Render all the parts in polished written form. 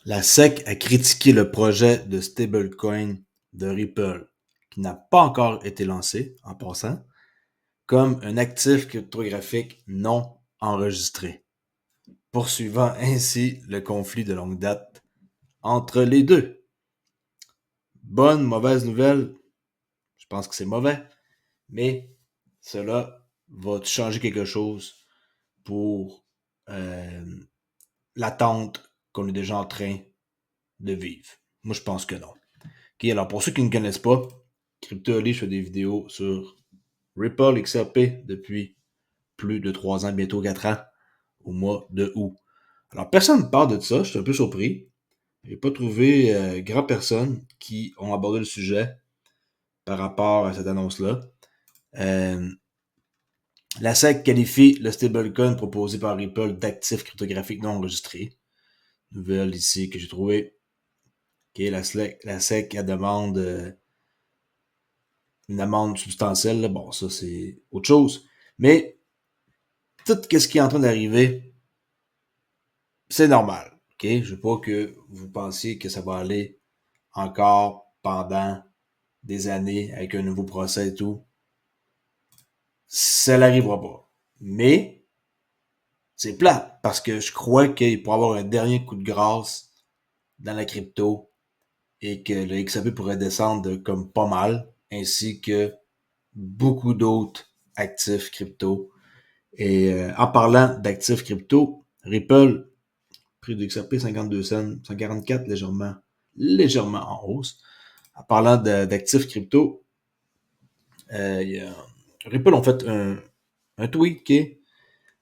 La SEC a critiqué le projet de stablecoin de Ripple, qui n'a pas encore été lancé, en passant, comme un actif cryptographique non enregistré, poursuivant ainsi le conflit de longue date entre les deux. Bonne, mauvaise nouvelle, je pense que c'est mauvais, mais cela va changer quelque chose pour l'attente qu'on est déjà en train de vivre. Moi, je pense que non. Ok, alors pour ceux qui ne connaissent pas, CryptoOli, je fais des vidéos sur Ripple XRP depuis plus de 3 ans, bientôt 4 ans, au mois de août. Alors personne ne parle de ça, je suis un peu surpris. Je n'ai pas trouvé grand personne qui ont abordé le sujet par rapport à cette annonce-là. La SEC qualifie le stablecoin proposé par Ripple d'actif cryptographique non enregistré. Nouvelle ici que j'ai trouvée. Okay, la SEC elle demande une amende substantielle. Là. Bon, ça c'est autre chose. Mais tout ce qui est en train d'arriver, c'est normal. Okay? Je veux pas que vous pensiez que ça va aller encore pendant des années avec un nouveau procès et tout. Ça n'arrivera pas. Mais c'est plat parce que je crois qu'il pourrait y avoir un dernier coup de grâce dans la crypto et que le XRP pourrait descendre comme pas mal, ainsi que beaucoup d'autres actifs crypto. Et en parlant d'actifs crypto, Ripple, prix du XRP 52 cents, 144 légèrement en hausse. En parlant d'actifs crypto, Ripple ont fait un tweet qui est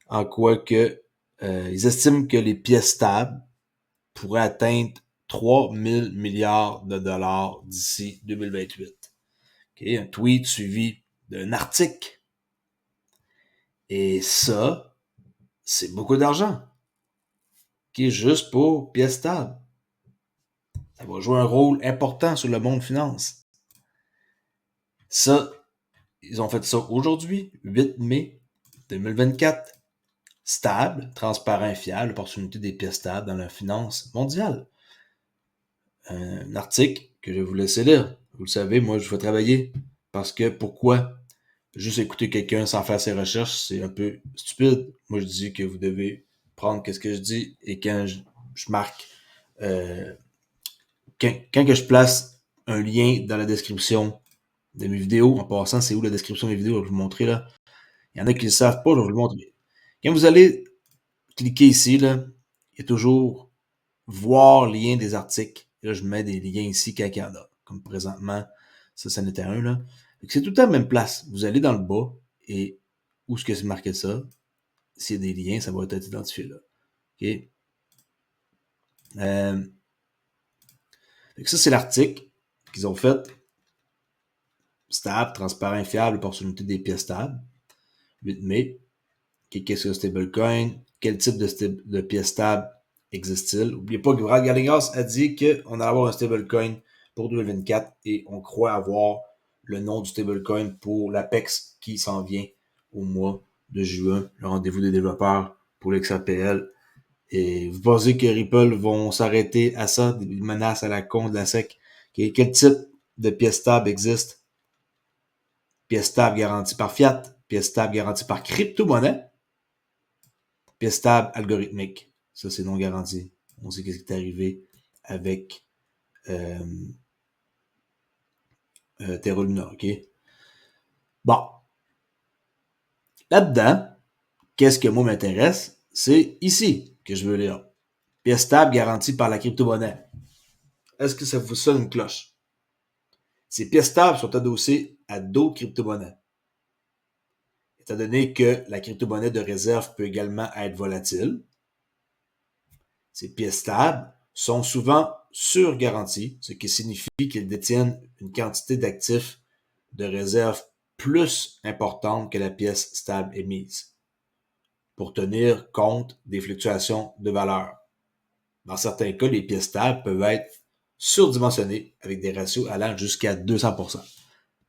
en quoi que ils estiment que les pièces stables pourraient atteindre 3 000 milliards de dollars d'ici 2028. Okay? Un tweet suivi d'un article. Et ça, c'est beaucoup d'argent. Qui est juste pour pièces stables. Ça va jouer un rôle important sur le monde finance. Ça, ils ont fait ça aujourd'hui, 8 mai 2024. Stable, transparent, fiable, opportunité des pièces stables dans la finance mondiale. Un article que je vais vous laisser lire. Vous le savez, moi, je vais travailler. Parce que pourquoi juste écouter quelqu'un sans faire ses recherches, c'est un peu stupide. Moi, je dis que vous devez prendre ce que je dis et quand je marque, quand que je place un lien dans la description de mes vidéos, en passant, c'est où la description des vidéos, je vais vous montrer là. Il y en a qui ne le savent pas, je vais vous le montrer. Quand vous allez cliquer ici, là, il y a toujours voir lien des articles. Et là, je mets des liens ici quand il y en a. Comme présentement, ça en était un, là. C'est tout le temps la même place. Vous allez dans le bas et où est-ce que c'est marqué ça? S'il y a des liens, ça va être identifié là. OK? Ça, c'est l'article qu'ils ont fait. Stable, transparent, fiable, opportunité des pièces stables. 8 mai. Qu'est-ce que le stablecoin? Quel type de pièces stables existe-t-il? N'oubliez pas que Brad Garlinghouse a dit qu'on allait avoir un stablecoin pour 2024 et on croit avoir le nom du stablecoin pour l'Apex qui s'en vient au mois de juin, le rendez-vous des développeurs pour l'XAPL. Et vous pensez que Ripple vont s'arrêter à ça, des menaces à la con de la SEC? Quel type de pièces stables existe? Pièces stables garanties par fiat, pièces stables garanties par crypto-monnaie, pièces stables algorithmiques. Ça, c'est non garanti. On sait ce qui est arrivé avec Terra Luna, OK? Bon. Là-dedans, qu'est-ce que moi m'intéresse? C'est ici que je veux lire. Pièces stables garanties par la crypto-monnaie. Est-ce que ça vous sonne une cloche? Ces pièces stables sont adossées à d'autres crypto-monnaies. Étant donné que la crypto-monnaie de réserve peut également être volatile, ces pièces stables sont souvent surgaranties, ce qui signifie qu'ils détiennent une quantité d'actifs de réserve plus importante que la pièce stable émise pour tenir compte des fluctuations de valeur. Dans certains cas, les pièces stables peuvent être surdimensionnées avec des ratios allant jusqu'à 200%.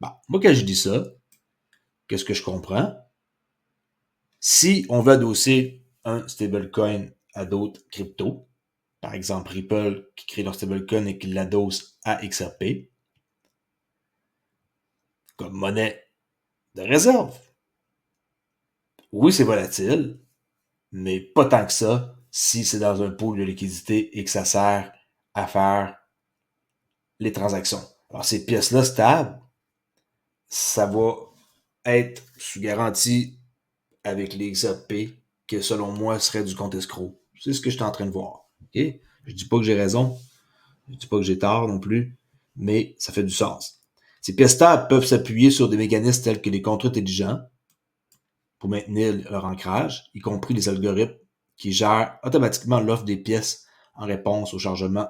Bon, moi, quand je dis ça, qu'est-ce que je comprends? Si on veut adosser un stablecoin à d'autres cryptos, par exemple Ripple, qui crée leur stablecoin et qui l'adosse à XRP, comme monnaie de réserve. Oui, c'est volatile, mais pas tant que ça si c'est dans un pool de liquidité et que ça sert à faire les transactions. Alors, ces pièces-là stables, ça va être sous garantie avec les XRP que, selon moi, serait du compte escroc. C'est ce que je suis en train de voir. Okay? Je dis pas que j'ai raison, je dis pas que j'ai tort non plus, mais ça fait du sens. Ces pièces stables peuvent s'appuyer sur des mécanismes tels que les contrats intelligents pour maintenir leur ancrage, y compris les algorithmes qui gèrent automatiquement l'offre des pièces en réponse au chargement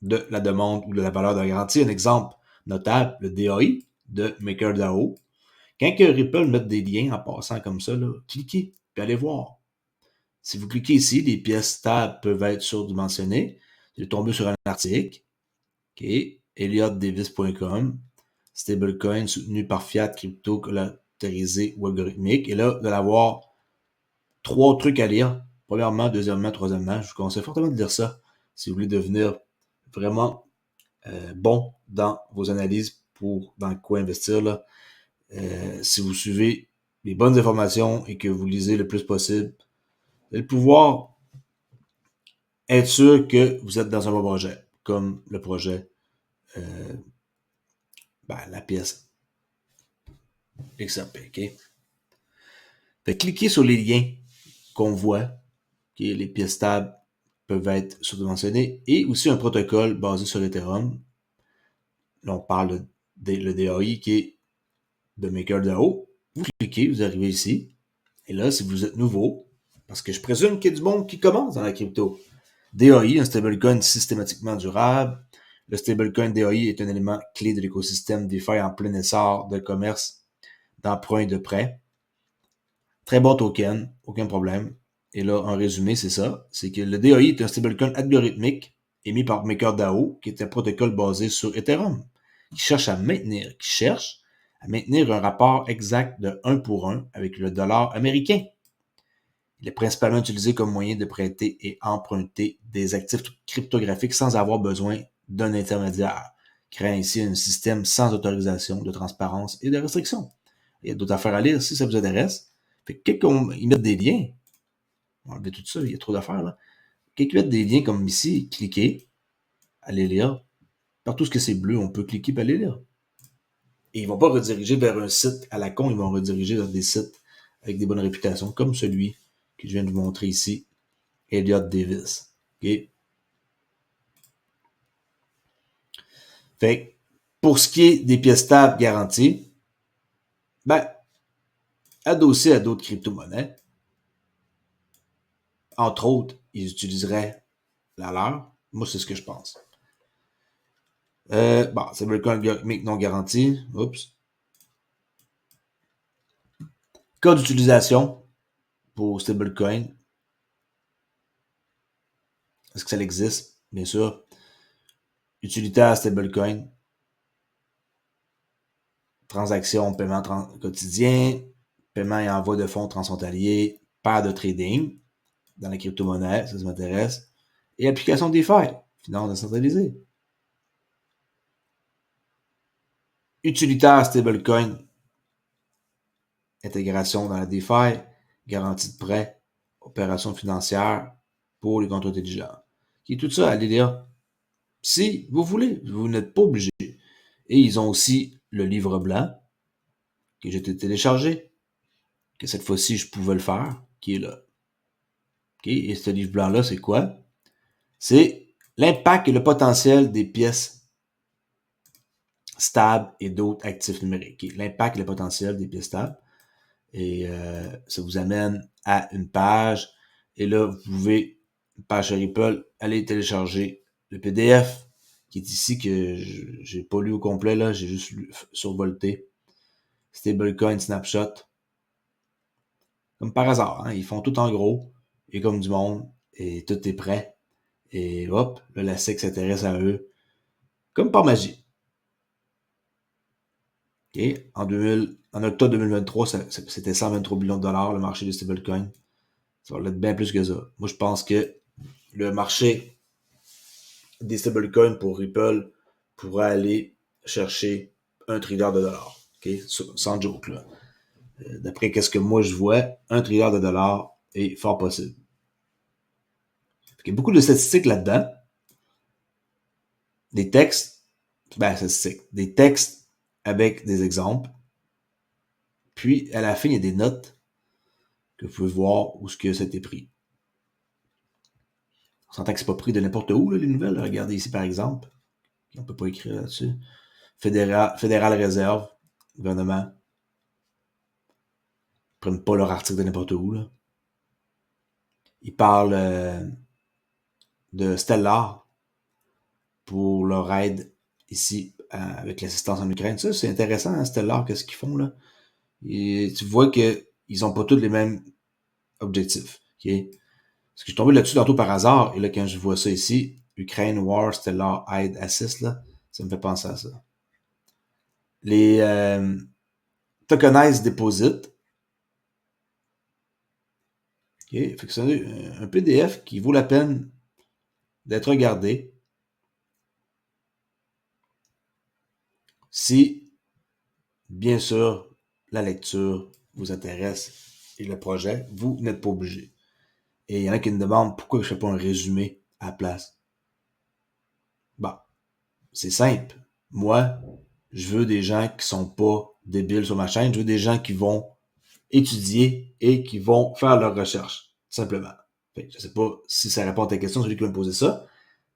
de la demande ou de la valeur de la garantie. Un exemple notable, le DAI de MakerDAO. Quand que Ripple met des liens en passant comme ça, là, cliquez, puis allez voir. Si vous cliquez ici, les pièces stables peuvent être surdimensionnées. J'ai tombé sur un article, okay, EliotDavis.com, stablecoin soutenu par fiat crypto collatérisé ou algorithmique. Et là, vous allez avoir 3 trucs à lire. Premièrement, deuxièmement, troisièmement. Je vous conseille fortement de lire ça si vous voulez devenir vraiment bon dans vos analyses pour dans quoi investir. Là. Si vous suivez les bonnes informations et que vous lisez le plus possible, vous allez pouvoir être sûr que vous êtes dans un bon projet, comme le projet, la pièce XRP. Okay? Fait cliquez sur les liens qu'on voit, okay? Les pièces stables peuvent être surdimensionnées, et aussi un protocole basé sur Ethereum. Là, on parle de le DAI qui est de MakerDAO. Vous cliquez, vous arrivez ici. Et là, si vous êtes nouveau, parce que je présume qu'il y a du monde qui commence dans la crypto. DAI, un stablecoin systématiquement durable. Le stablecoin DAI est un élément clé de l'écosystème DeFi en plein essor de commerce, d'emprunt et de prêt. Très bon token, aucun problème. Et là, en résumé, c'est ça. C'est que le DAI est un stablecoin algorithmique émis par MakerDAO, qui est un protocole basé sur Ethereum, qui cherche à maintenir un rapport exact de 1 pour 1 avec le dollar américain. Il est principalement utilisé comme moyen de prêter et emprunter des actifs cryptographiques sans avoir besoin d'un intermédiaire, créant ainsi un système sans autorisation, de transparence et de restriction. Il y a d'autres affaires à lire si ça vous intéresse. Fait que quelqu'un, ils mettent des liens. On va enlever tout ça, il y a trop d'affaires là. Quelqu'un met des liens comme ici, cliquez, allez lire. Partout ce que c'est bleu, on peut cliquer et aller lire. Et ils vont pas rediriger vers un site à la con, ils vont rediriger vers des sites avec des bonnes réputations, comme celui que je viens de vous montrer ici, Elliot Davis. Okay? Fait pour ce qui est des pièces stables garanties, adossées à d'autres crypto-monnaies, entre autres, ils utiliseraient la leur. Moi, c'est ce que je pense. C'est le cas algorithmique non garanti. Oups. Cas d'utilisation pour stablecoin. Est-ce que ça existe? Bien sûr. Utilitaire stablecoin. Transaction, paiement quotidien. Paiement et envoi de fonds transfrontaliers. Paire de trading dans la crypto-monnaie, ça m'intéresse. Et application DeFi, finance décentralisée. Utilitaire stablecoin, intégration dans la DeFi, garantie de prêt, opération financière pour les contrats intelligents. Et tout ça, allez lire. Si vous voulez, vous n'êtes pas obligé. Et ils ont aussi le livre blanc que j'ai téléchargé, que cette fois-ci je pouvais le faire, qui est là. Okay? Et ce livre blanc-là, c'est quoi? C'est l'impact et le potentiel des pièces stables et d'autres actifs numériques. Okay? L'impact et le potentiel des pièces stables. Et ça vous amène à une page. Et là, vous pouvez, une page sur Ripple, aller télécharger le PDF qui est ici, que j'ai pas lu au complet, là, j'ai juste survolté. Stablecoin Snapshot. Comme par hasard, hein, ils font tout en gros, et comme du monde, et tout est prêt. Et hop, là, la SEC s'intéresse à eux, comme par magie. Okay. En octobre 2023, c'était 123 billions de dollars, le marché des stablecoins. Ça va être bien plus que ça. Moi, je pense que le marché des stablecoins pour Ripple pourraient aller chercher $1 trillion. OK? Sans joke, là. D'après qu'est-ce que moi je vois, $1 trillion est fort possible. Il y a beaucoup de statistiques là-dedans. Des textes, statistiques, des textes avec des exemples. Puis, à la fin, il y a des notes que vous pouvez voir où ce que ça a été pris. On s'entend que c'est pas pris de n'importe où, là, les nouvelles. Regardez ici, par exemple. On peut pas écrire là-dessus. Fédéral Réserve, gouvernement. Ils prennent pas leur article de n'importe où, là. Ils parlent de Stellar pour leur aide ici avec l'assistance en Ukraine. Ça, c'est intéressant, hein, Stellar, qu'est-ce qu'ils font, là. Et tu vois qu'ils ont pas tous les mêmes objectifs. OK? Parce que je suis tombé là-dessus tantôt par hasard, et là, quand je vois ça ici, Ukraine, War, Stellar, Aid, Assist, là, ça me fait penser à ça. Les Tokenized Deposit. OK? Fait que c'est un PDF qui vaut la peine d'être regardé si, bien sûr, la lecture vous intéresse et le projet, vous n'êtes pas obligé. Et il y en a qui me demandent pourquoi je ne fais pas un résumé à la place. Bon, c'est simple. Moi, je veux des gens qui sont pas débiles sur ma chaîne. Je veux des gens qui vont étudier et qui vont faire leur recherche, simplement. Fait que je sais pas si ça répond à ta question, celui qui va me poser ça.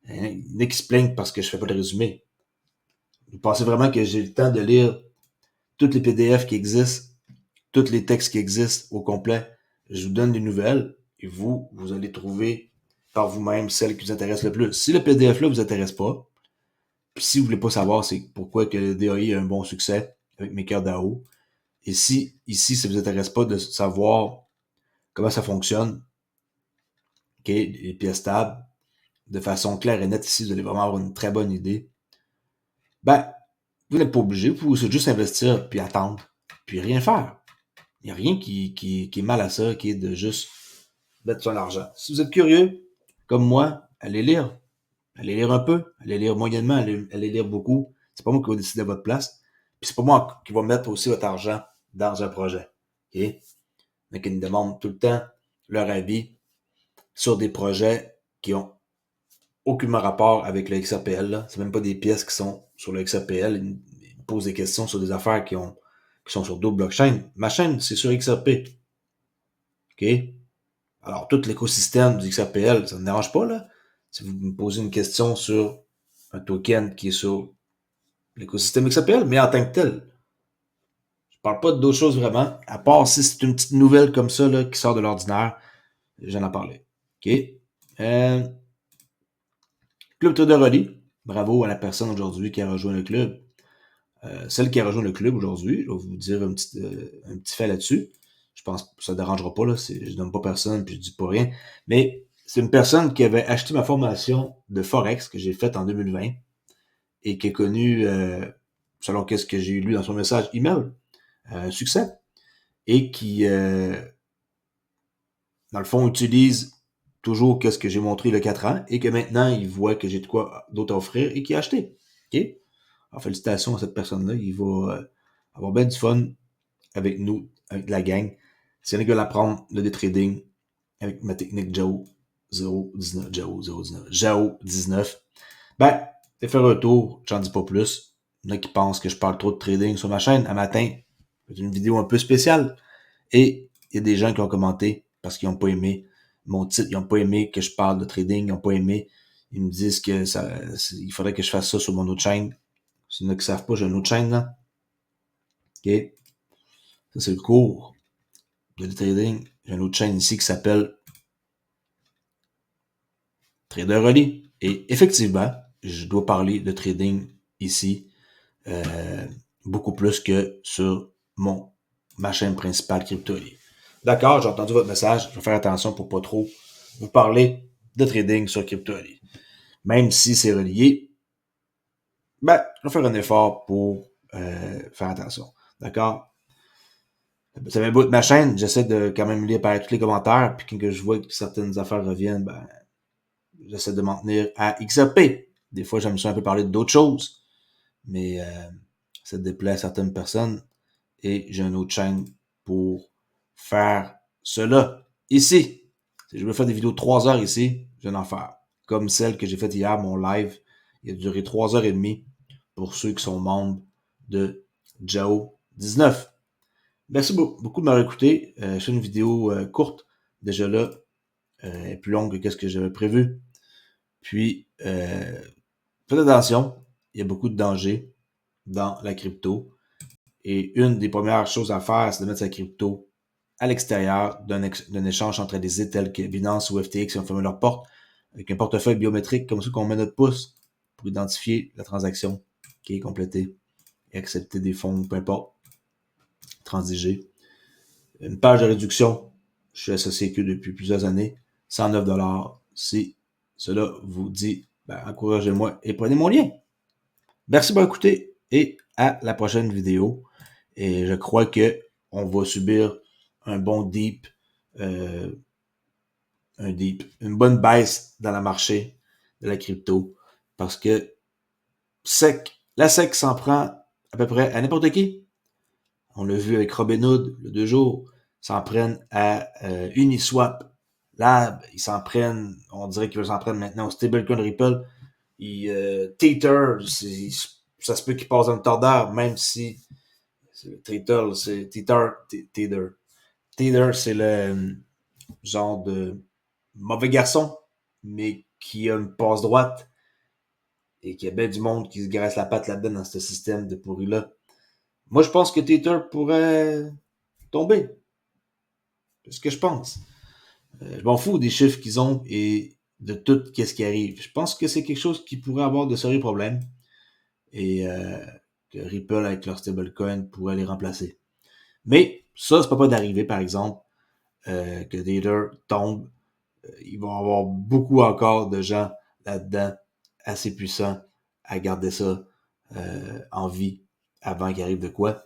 Il y en a qui se plaignent parce que je fais pas de résumé. Vous pensez vraiment que j'ai le temps de lire toutes les PDF qui existent, tous les textes qui existent au complet? Je vous donne des nouvelles et vous allez trouver par vous-même celles qui vous intéressent le plus. Si le PDF-là vous intéresse pas, puis si vous voulez pas savoir c'est pourquoi que le DAI a un bon succès avec MakerDAO, et si ici ça vous intéresse pas de savoir comment ça fonctionne, ok, les pièces stables, de façon claire et nette ici, vous allez vraiment avoir une très bonne idée. Ben, vous n'êtes pas obligé, vous pouvez juste investir puis attendre, puis rien faire. Il n'y a rien qui est mal à ça, qui est de juste mettre son argent. Si vous êtes curieux, comme moi, allez lire. Allez lire un peu, allez lire moyennement, allez lire beaucoup. C'est pas moi qui vais décider à votre place. Puis c'est pas moi qui va mettre aussi votre argent dans un projet. OK? Donc, ils me demandent tout le temps leur avis sur des projets qui ont aucunement rapport avec le XRPL. C'est même pas des pièces qui sont sur le XRPL. Ils me posent des questions sur des affaires qui sont sur d'autres blockchains. Ma chaîne, c'est sur XRP. OK? Alors, tout l'écosystème du XRPL, ça ne me dérange pas, là. Si vous me posez une question sur un token qui est sur l'écosystème XRPL, mais en tant que tel, je parle pas d'autres choses vraiment, à part si c'est une petite nouvelle comme ça, là, qui sort de l'ordinaire, j'en ai parlé. OK? Club Todoroli, bravo à la personne aujourd'hui qui a rejoint le club. Celle qui a rejoint le club aujourd'hui, je vais vous dire un petit fait là-dessus. Je pense que ça ne dérangera pas, là. Je donne pas personne, puis je dis pas rien. Mais c'est une personne qui avait acheté ma formation de Forex que j'ai faite en 2020 et qui a connu, selon qu'est-ce que j'ai lu dans son message email, un succès. Et qui, dans le fond, utilise toujours qu'est-ce que j'ai montré il y a 4 ans et que maintenant, il voit que j'ai de quoi d'autre offrir et qui a acheté. OK? Alors, félicitations à cette personne-là. Il va avoir bien du fun avec nous, avec la gang. Si on veulent apprendre le day trading avec ma technique JAO 019, JAO 19, ben, faire un tour, j'en dis pas plus. Il y en a qui pensent que je parle trop de trading sur ma chaîne. À matin, c'est une vidéo un peu spéciale. Et il y a des gens qui ont commenté parce qu'ils n'ont pas aimé mon titre, ils n'ont pas aimé que je parle de trading, ils n'ont pas aimé. Ils me disent que il faudrait que je fasse ça sur mon autre chaîne. S'il y en a qui savent pas, j'ai une autre chaîne, là. OK? Ça, c'est le cours de trading. J'ai une autre chaîne ici qui s'appelle Trader Rolly. Et effectivement, je dois parler de trading ici beaucoup plus que sur ma chaîne principale CryptoLy. D'accord, j'ai entendu votre message. Je vais faire attention pour pas trop vous parler de trading sur CryptoLy. Même si c'est relié, ben, je vais faire un effort pour faire attention. D'accord? Ça fait un bout de ma chaîne, j'essaie de quand même lire par tous les commentaires, puis quand je vois que certaines affaires reviennent, ben, j'essaie de m'en tenir à XRP. Des fois, j'aime ça un peu parler d'autres choses, mais ça déplaît à certaines personnes. Et j'ai une autre chaîne pour faire cela. Ici, si je veux faire des vidéos de 3 heures ici, je vais en faire. Comme celle que j'ai faite hier, mon live. Il a duré 3 heures et demie pour ceux qui sont membres de Jao19. Merci beaucoup de m'avoir écouté. Je fais une vidéo courte. Déjà là, plus longue que ce que j'avais prévu. Puis, faites attention. Il y a beaucoup de dangers dans la crypto. Et une des premières choses à faire, c'est de mettre sa crypto à l'extérieur d'un échange entre des tels que Binance ou FTX qui ont fermé leurs portes avec un portefeuille biométrique comme ça qu'on met notre pouce pour identifier la transaction qui est complétée et accepter des fonds, peu importe, transiger. Une page de réduction, je suis associé avec eux depuis plusieurs années, 109$. Si cela vous dit, encouragez-moi et prenez mon lien. Merci d'avoir écouté et à la prochaine vidéo. Et je crois que on va subir un bon deep, une bonne baisse dans le marché de la crypto. Parce que la SEC s'en prend à peu près à n'importe qui. On l'a vu avec Robinhood, le 2 jours, s'en prennent à Uniswap, Lab, ils s'en prennent, on dirait qu'ils veulent s'en prendre maintenant au stablecoin Ripple. Tether, ça se peut qu'il passe dans le tordeur, même si Tether, c'est le genre de mauvais garçon, mais qui a une passe droite et qui a bien du monde qui se graisse la patte là-dedans dans ce système de pourri-là. Moi, je pense que Tether pourrait tomber. C'est ce que je pense. Je m'en fous des chiffres qu'ils ont et de tout ce qui arrive. Je pense que c'est quelque chose qui pourrait avoir de sérieux problèmes et que Ripple avec leur stablecoin pourrait les remplacer. Mais ça, c'est pas d'arriver, par exemple, que Tether tombe. Il va y avoir beaucoup encore de gens là-dedans assez puissants à garder ça en vie avant qu'il arrive de quoi.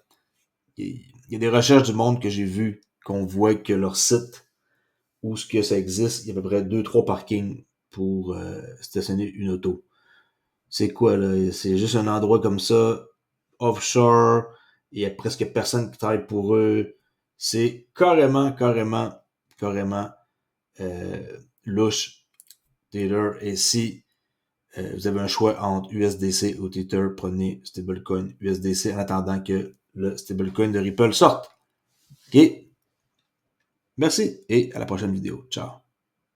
Il y a des recherches du monde que j'ai vues qu'on voit que leur site où ce que ça existe, il y a à peu près 2-3 parkings pour stationner une auto. C'est quoi, là? C'est juste un endroit comme ça, offshore, il y a presque personne qui travaille pour eux. C'est carrément louche, Tether. Et si vous avez un choix entre USDC ou Tether, prenez stablecoin USDC en attendant que le stablecoin de Ripple sorte. OK? Merci et à la prochaine vidéo. Ciao.